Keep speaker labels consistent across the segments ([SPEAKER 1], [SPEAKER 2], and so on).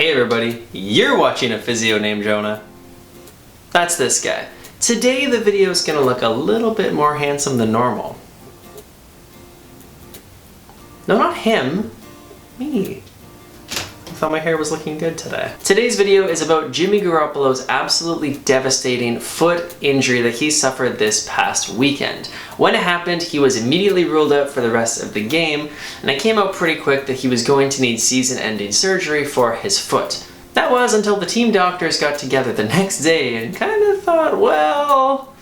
[SPEAKER 1] Hey everybody, you're watching A Physio Named Jonah. That's this guy. Today the video is going to look a little bit more handsome than normal. No, not him. Me. I thought my hair was looking good today. Today's video is about Jimmy Garoppolo's absolutely devastating foot injury that he suffered this past weekend. When it happened, he was immediately ruled out for the rest of the game, and it came out pretty quick that he was going to need season-ending surgery for his foot. That was until the team doctors got together the next day and kind of thought, well,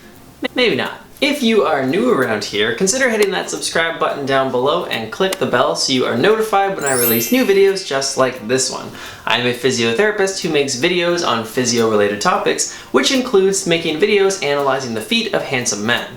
[SPEAKER 1] maybe not. If you are new around here, consider hitting that subscribe button down below and click the bell so you are notified when I release new videos just like this one. I'm a physiotherapist who makes videos on physio-related topics, which includes making videos analyzing the feet of handsome men.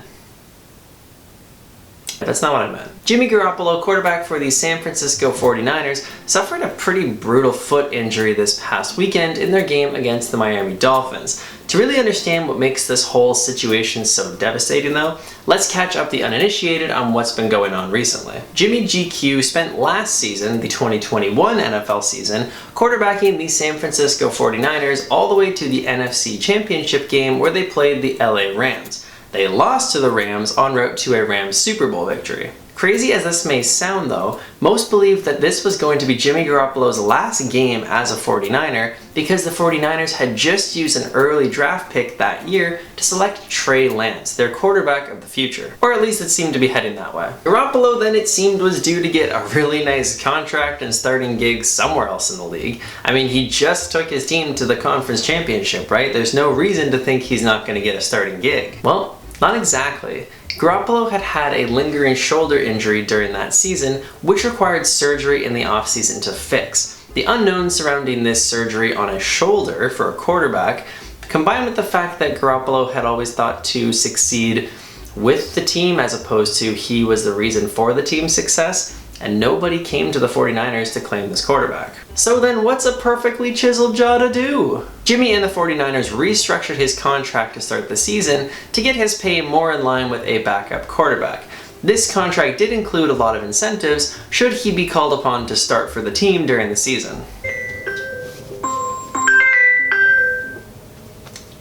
[SPEAKER 1] That's not what I meant. Jimmy Garoppolo, quarterback for the San Francisco 49ers, suffered a pretty brutal foot injury this past weekend in their game against the Miami Dolphins. To really understand what makes this whole situation so devastating though, let's catch up the uninitiated on what's been going on recently. Jimmy GQ spent last season, the 2021 NFL season, quarterbacking the San Francisco 49ers all the way to the NFC Championship game where they played the LA Rams. They lost to the Rams en route to a Rams Super Bowl victory. Crazy as this may sound though, most believe that this was going to be Jimmy Garoppolo's last game as a 49er because the 49ers had just used an early draft pick that year to select Trey Lance, their quarterback of the future. Or at least it seemed to be heading that way. Garoppolo then it seemed was due to get a really nice contract and starting gigs somewhere else in the league. I mean, he just took his team to the conference championship, right? There's no reason to think he's not going to get a starting gig. Well, not exactly. Garoppolo had had a lingering shoulder injury during that season, which required surgery in the offseason to fix. The unknown surrounding this surgery on his shoulder for a quarterback, combined with the fact that Garoppolo had always thought to succeed with the team as opposed to he was the reason for the team's success, and nobody came to the 49ers to claim this quarterback. So then what's a perfectly chiseled jaw to do? Jimmy and the 49ers restructured his contract to start the season to get his pay more in line with a backup quarterback. This contract did include a lot of incentives should he be called upon to start for the team during the season.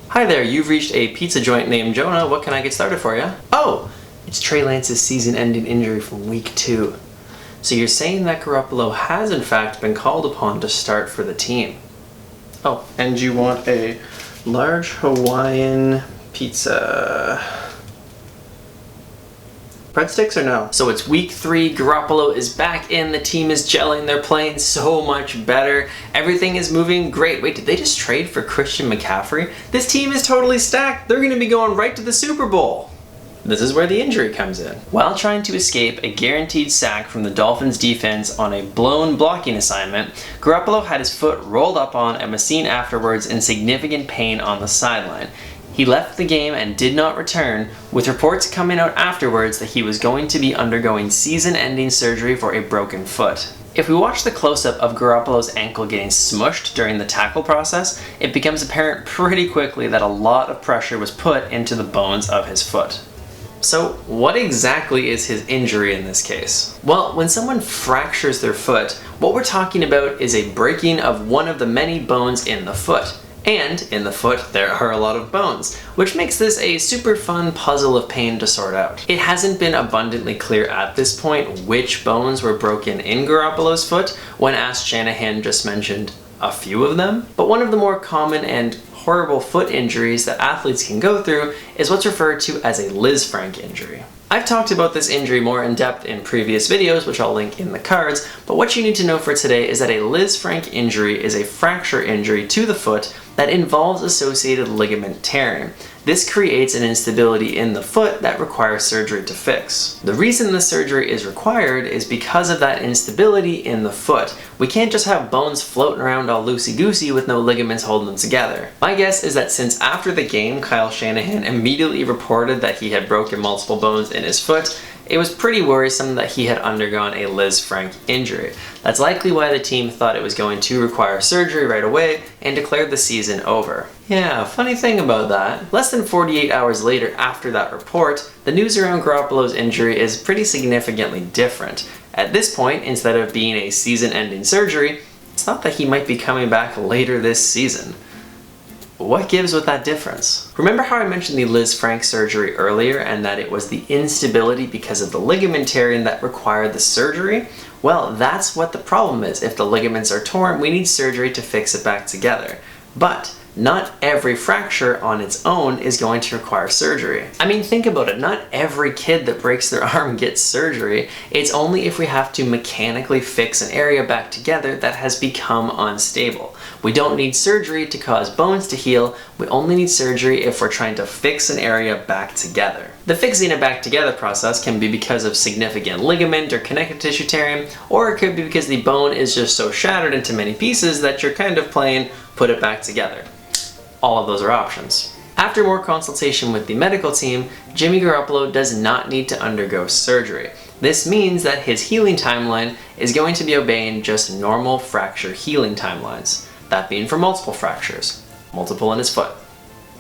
[SPEAKER 1] Hi there, you've reached a pizza joint named Jonah. What can I get started for you? Oh, it's Trey Lance's season-ending injury from week 2. So you're saying that Garoppolo has in fact been called upon to start for the team. Oh, and you want a large Hawaiian pizza. Breadsticks or no? So it's week 3, Garoppolo is back in, the team is gelling, they're playing so much better. Everything is moving great. Wait, did they just trade for Christian McCaffrey? This team is totally stacked. They're gonna be going right to the Super Bowl. This is where the injury comes in. While trying to escape a guaranteed sack from the Dolphins defense on a blown blocking assignment, Garoppolo had his foot rolled up on and was seen afterwards in significant pain on the sideline. He left the game and did not return, with reports coming out afterwards that he was going to be undergoing season-ending surgery for a broken foot. If we watch the close-up of Garoppolo's ankle getting smushed during the tackle process, it becomes apparent pretty quickly that a lot of pressure was put into the bones of his foot. So what exactly is his injury in this case? Well, when someone fractures their foot, what we're talking about is a breaking of one of the many bones in the foot. And in the foot, there are a lot of bones, which makes this a super fun puzzle of pain to sort out. It hasn't been abundantly clear at this point which bones were broken in Garoppolo's foot. When asked, Shanahan just mentioned a few of them, but one of the more common and horrible foot injuries that athletes can go through is what's referred to as a Lisfranc injury. I've talked about this injury more in depth in previous videos, which I'll link in the cards, but what you need to know for today is that a Lisfranc injury is a fracture injury to the foot that involves associated ligament tearing. This creates an instability in the foot that requires surgery to fix. The reason the surgery is required is because of that instability in the foot. We can't just have bones floating around all loosey-goosey with no ligaments holding them together. My guess is that since after the game, Kyle Shanahan immediately reported that he had broken multiple bones in his foot, it was pretty worrisome that he had undergone a Lisfranc injury. That's likely why the team thought it was going to require surgery right away and declared the season over. Yeah, funny thing about that, less than 48 hours later after that report, the news around Garoppolo's injury is pretty significantly different. At this point, instead of being a season-ending surgery, It's not that he might be coming back later this season. What gives with that difference? Remember how I mentioned the Liz Frank surgery earlier and that it was the instability because of the ligament tearing that required the surgery? Well, that's what the problem is. If the ligaments are torn, we need surgery to fix it back together. But not every fracture on its own is going to require surgery. I mean, think about it. Not every kid that breaks their arm gets surgery. It's only if we have to mechanically fix an area back together that has become unstable. We don't need surgery to cause bones to heal. We only need surgery if we're trying to fix an area back together. The fixing it back together process can be because of significant ligament or connective tissue tearing, or it could be because the bone is just so shattered into many pieces that you're kind of playing put it back together. All of those are options. After more consultation with the medical team, Jimmy Garoppolo does not need to undergo surgery. This means that his healing timeline is going to be obeying just normal fracture healing timelines. That being for multiple fractures. Multiple in his foot.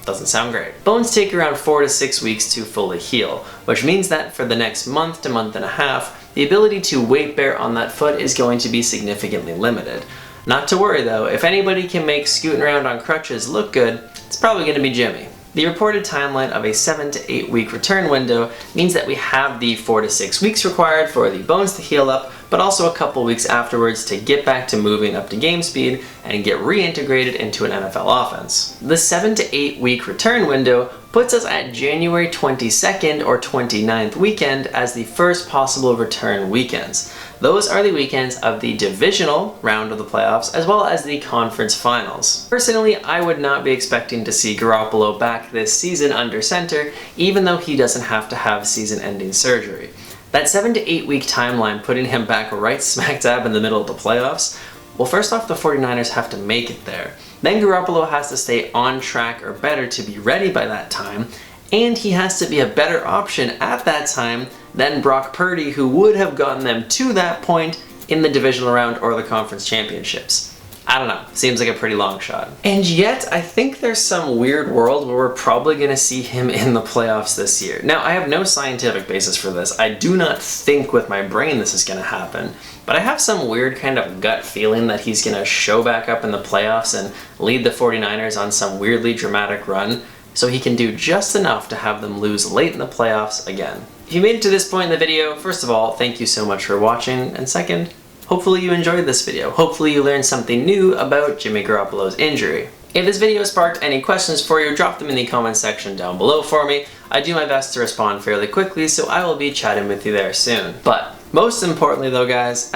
[SPEAKER 1] Doesn't sound great. Bones take around 4 to 6 weeks to fully heal, which means that for the next month to month and a half, the ability to weight bear on that foot is going to be significantly limited. Not to worry though, if anybody can make scooting around on crutches look good, it's probably going to be Jimmy. The reported timeline of a 7 to 8 week return window means that we have the 4 to 6 weeks required for the bones to heal up, but also a couple weeks afterwards to get back to moving up to game speed and get reintegrated into an NFL offense. The 7 to 8 week return window puts us at January 22nd or 29th weekend as the first possible return weekends. Those are the weekends of the divisional round of the playoffs as well as the conference finals. Personally, I would not be expecting to see Garoppolo back this season under center, even though he doesn't have to have season-ending surgery. That 7 to 8 week timeline putting him back right smack dab in the middle of the playoffs, well, first off, the 49ers have to make it there. Then Garoppolo has to stay on track or better to be ready by that time, and he has to be a better option at that time than Brock Purdy, who would have gotten them to that point in the divisional round or the conference championships. I don't know, seems like a pretty long shot. And yet, I think there's some weird world where we're probably gonna see him in the playoffs this year. Now, I have no scientific basis for this. I do not think with my brain this is gonna happen, but I have some weird kind of gut feeling that he's gonna show back up in the playoffs and lead the 49ers on some weirdly dramatic run, so he can do just enough to have them lose late in the playoffs again. If you made it to this point in the video, first of all, thank you so much for watching, and second, hopefully you enjoyed this video. Hopefully you learned something new about Jimmy Garoppolo's injury. If this video sparked any questions for you, drop them in the comment section down below for me. I do my best to respond fairly quickly, so I will be chatting with you there soon. But most importantly though, guys,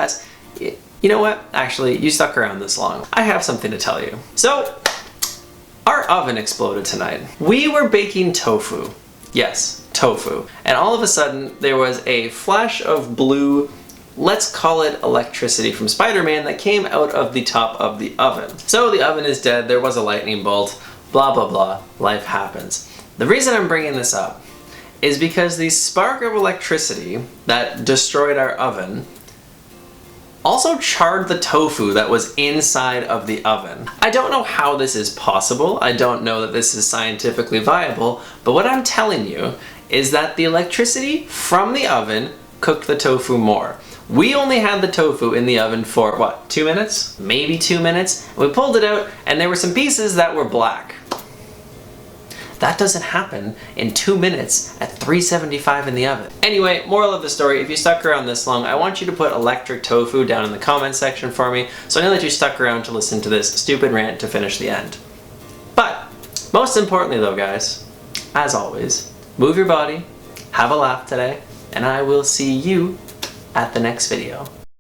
[SPEAKER 1] you know what? Actually, you stuck around this long. I have something to tell you. So, our oven exploded tonight. We were baking tofu. Yes, tofu. And all of a sudden, there was a flash of blue, let's call it electricity from Spider-Man, that came out of the top of the oven. So the oven is dead, there was a lightning bolt, blah blah blah, life happens. The reason I'm bringing this up is because the spark of electricity that destroyed our oven also charred the tofu that was inside of the oven. I don't know how this is possible, I don't know that this is scientifically viable, but what I'm telling you is that the electricity from the oven cooked the tofu more. We only had the tofu in the oven for, what, 2 minutes? Maybe 2 minutes. We pulled it out and there were some pieces that were black. That doesn't happen in 2 minutes at 375 in the oven. Anyway, moral of the story, if you stuck around this long, I want you to put electric tofu down in the comment section for me, so I know that you stuck around to listen to this stupid rant to finish the end. But, most importantly though, guys, as always, move your body, have a laugh today, and I will see you at the next video.